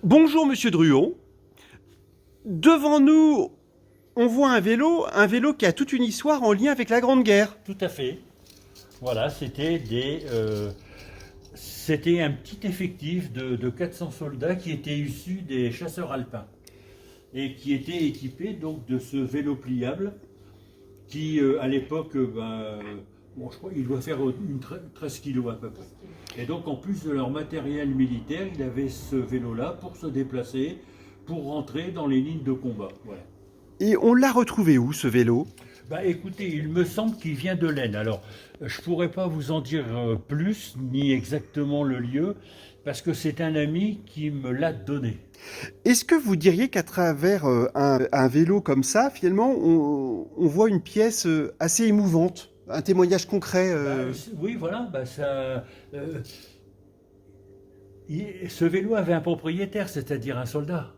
Bonjour Monsieur Druon. Devant nous, on voit un vélo qui a toute une histoire en lien avec la Grande Guerre. Tout à fait. Voilà, c'était un petit effectif de 400 soldats qui étaient issus des chasseurs alpins et qui étaient équipés donc de ce vélo pliable qui, à l'époque, bon, je crois qu'il doit faire 13 kilos à peu près. Et donc, en plus de leur matériel militaire, il avait ce vélo-là pour se déplacer, pour rentrer dans les lignes de combat. Voilà. Et on l'a retrouvé où ce vélo? Bah écoutez, il me semble qu'il vient de l'Aisne. Alors, je pourrais pas vous en dire plus, ni exactement le lieu, parce que c'est un ami qui me l'a donné. Est-ce que vous diriez qu'à travers un vélo comme ça, finalement, on voit une pièce assez émouvante, un témoignage concret Oui, voilà, ce vélo avait un propriétaire, c'est-à-dire un soldat.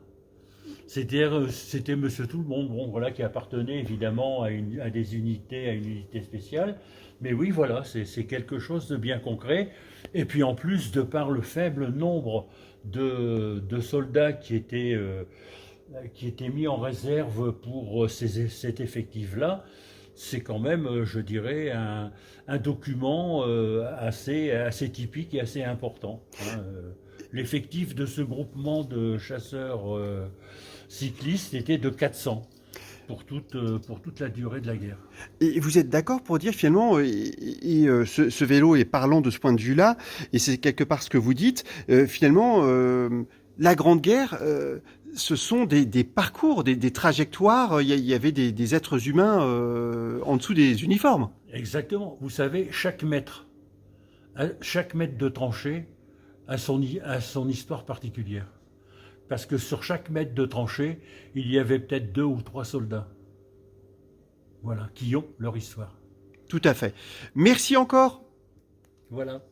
C'était Monsieur Tout le Monde, bon, voilà, qui appartenait évidemment à des unités, à une unité spéciale. Mais oui, voilà, c'est quelque chose de bien concret. Et puis en plus, de par le faible nombre de soldats qui étaient mis en réserve pour cet effectif-là, c'est quand même, je dirais, un document assez typique et assez important, hein. L'effectif de ce groupement de chasseurs cyclistes était de 400 pour toute la durée de la guerre. Et vous êtes d'accord pour dire finalement, ce vélo est parlant de ce point de vue-là, et c'est quelque part ce que vous dites, finalement, la Grande Guerre, ce sont des parcours, des trajectoires, il y avait des êtres humains en dessous des uniformes. Exactement. Vous savez, chaque mètre de tranchée a son histoire particulière. Parce que sur chaque mètre de tranchée, il y avait peut-être 2 ou 3 soldats. Voilà, qui ont leur histoire. Tout à fait. Merci encore. Voilà.